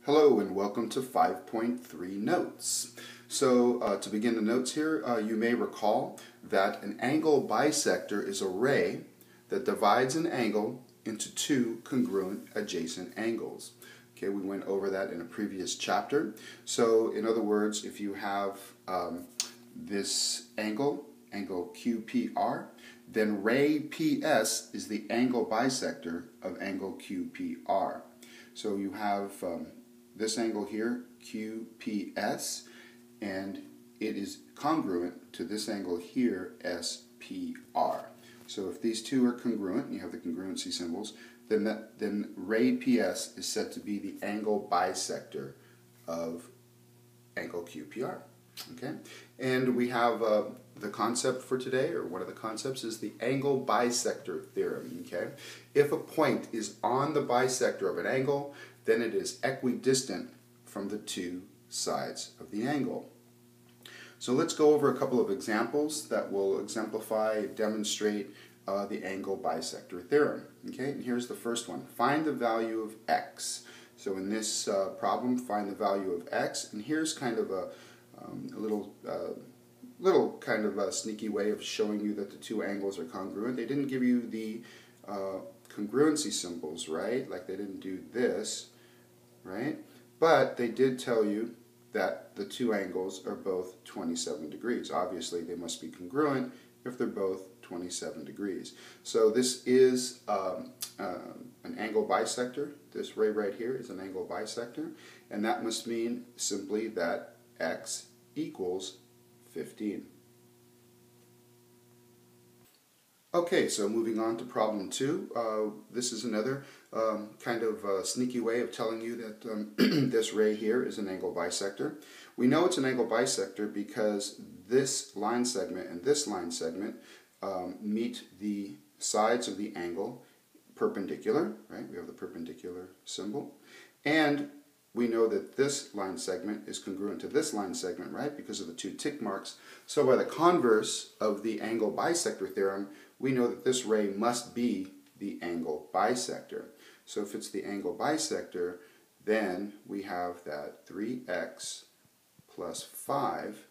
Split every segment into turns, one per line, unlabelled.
Hello and welcome to 5.3 Notes. So to begin the notes here, you may recall that an angle bisector is a ray that divides an angle into two congruent adjacent angles. Okay, we went over that in a previous chapter. So in other words, if you have this angle QPR, then ray PS is the angle bisector of angle QPR. So you have this angle here, QPS, and it is congruent to this angle here, SPR. So if these two are congruent, and you have the congruency symbols, then ray PS is said to be the angle bisector of angle QPR. Okay, and we have the concept for today, or one of the concepts, is the angle bisector theorem. Okay, if a point is on the bisector of an angle, then it is equidistant from the two sides of the angle. So let's go over a couple of examples that will exemplify, demonstrate the angle bisector theorem. Okay, and here's the first one. Find the value of x. So in this problem, find the value of x, and here's kind of a little kind of a sneaky way of showing you that the two angles are congruent. They didn't give you the congruency symbols, right? Like they didn't do this, right? But they did tell you that the two angles are both 27 degrees. Obviously, they must be congruent if they're both 27 degrees. So this is an angle bisector. This ray right here is an angle bisector, and that must mean simply that x equals 15. Okay, so moving on to problem 2. This is another kind of sneaky way of telling you that this ray here is an angle bisector. We know it's an angle bisector because this line segment and this line segment meet the sides of the angle perpendicular, right? We have the perpendicular symbol. And we know that this line segment is congruent to this line segment, right, because of the two tick marks. So by the converse of the angle bisector theorem, we know that this ray must be the angle bisector. So if it's the angle bisector, then we have that 3x plus 5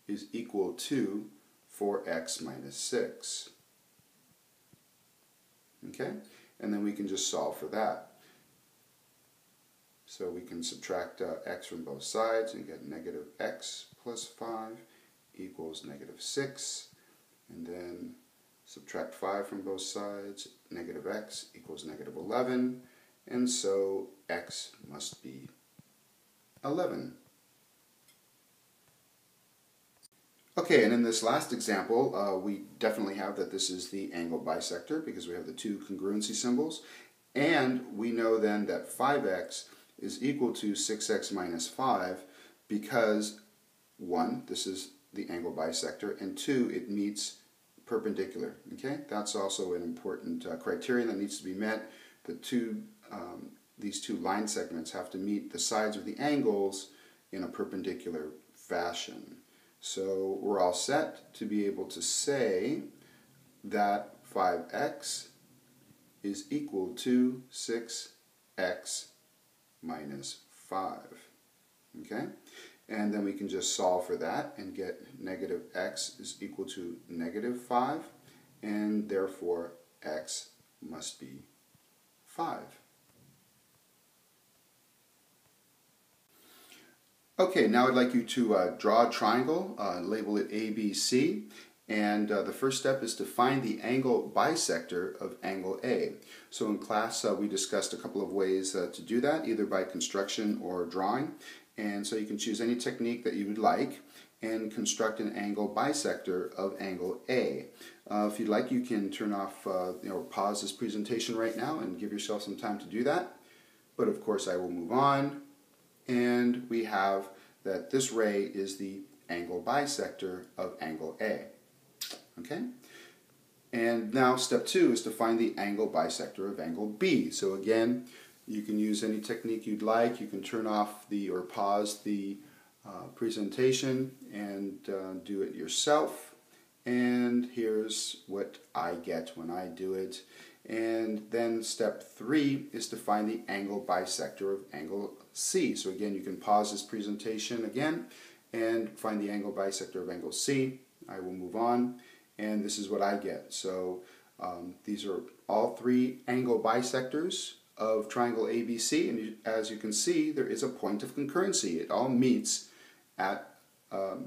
is equal to 4x minus 6. Okay? And then we can just solve for that. So we can subtract x from both sides and get negative x plus 5 equals negative 6. And then subtract 5 from both sides, negative x equals negative 11. And so x must be 11. Okay, and in this last example, we definitely have that this is the angle bisector because we have the two congruency symbols. And we know then that 5x is equal to 6x minus 5 because 1, this is the angle bisector, and 2, it meets perpendicular. Okay, that's also an important criterion that needs to be met. These two line segments have to meet the sides of the angles in a perpendicular fashion. So we're all set to be able to say that 5x is equal to 6x minus 5. Okay? And then we can just solve for that and get negative x is equal to negative 5, and therefore x must be 5. Okay, now I'd like you to draw a triangle, label it ABC, and the first step is to find the angle bisector of angle A. So in class we discussed a couple of ways to do that, either by construction or drawing. And so you can choose any technique that you would like and construct an angle bisector of angle A. If you'd like, you can turn off or pause this presentation right now and give yourself some time to do that. But of course I will move on, and we have that this ray is the angle bisector of angle A. Okay? And now step 2 is to find the angle bisector of angle B. So again, you can use any technique you'd like. You can turn off or pause the presentation and do it yourself. And here's what I get when I do it. And then step 3 is to find the angle bisector of angle C. So again, you can pause this presentation again and find the angle bisector of angle C. I will move on, and this is what I get. So these are all 3 angle bisectors of triangle ABC, and as you can see, there is a point of concurrency. It all meets at a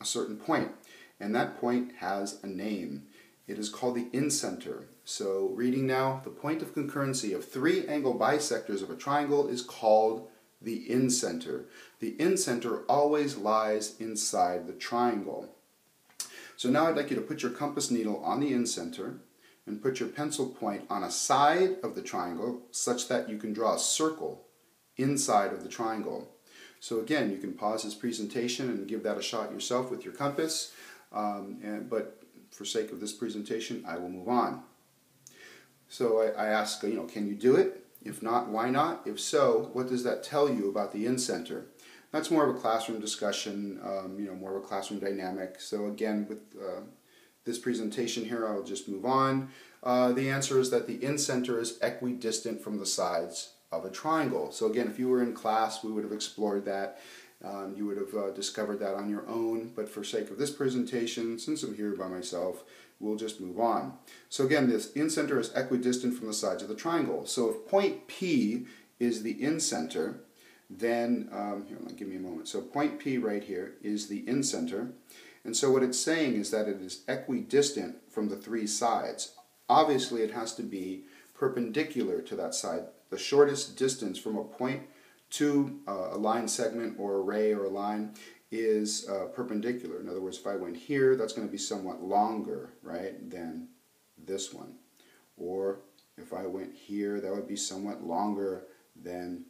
certain point, and that point has a name. It is called the incenter. So reading now, the point of concurrency of 3 angle bisectors of a triangle is called the incenter. The incenter always lies inside the triangle. So now I'd like you to put your compass needle on the incenter and put your pencil point on a side of the triangle such that you can draw a circle inside of the triangle. So again, you can pause this presentation and give that a shot yourself with your compass, but for sake of this presentation, I will move on. So I ask, can you do it? If not, why not? If so, what does that tell you about the incenter? That's more of a classroom discussion, more of a classroom dynamic. So again, with this presentation here, I'll just move on. The answer is that the incenter is equidistant from the sides of a triangle. So again, if you were in class, we would have explored that. You would have discovered that on your own, but for sake of this presentation, since I'm here by myself, we'll just move on. So again, this incenter is equidistant from the sides of the triangle. So if point P is the incenter, then, give me a moment. So point P right here is the incenter, and so what it's saying is that it is equidistant from the 3 sides. Obviously, it has to be perpendicular to that side. The shortest distance from a point to a line segment or a ray or a line is perpendicular. In other words, if I went here, that's going to be somewhat longer, right, than this one. Or if I went here, that would be somewhat longer than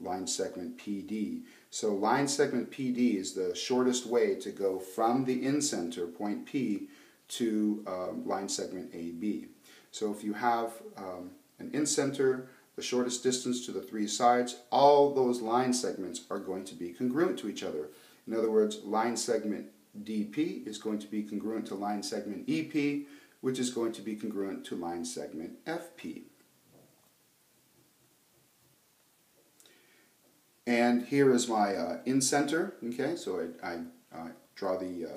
line segment PD. So line segment PD is the shortest way to go from the incenter, point P, to line segment AB. So if you have an incenter, the shortest distance to the 3 sides, all those line segments are going to be congruent to each other. In other words, line segment DP is going to be congruent to line segment EP, which is going to be congruent to line segment FP. And here is my incenter. Okay, so I draw the,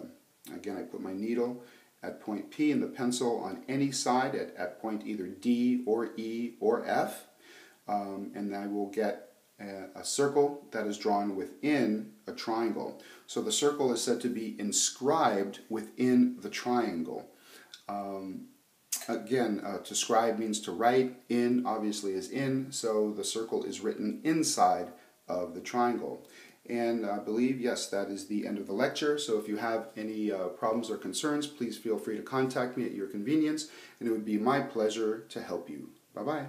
again, I put my needle at point P and the pencil on any side at point either D or E or F. And I will get a circle that is drawn within a triangle. So the circle is said to be inscribed within the triangle. Again, to scribe means to write. In obviously is in, so the circle is written inside of the triangle. And I believe, yes, that is the end of the lecture. So if you have any problems or concerns, please feel free to contact me at your convenience, and it would be my pleasure to help you. Bye-bye.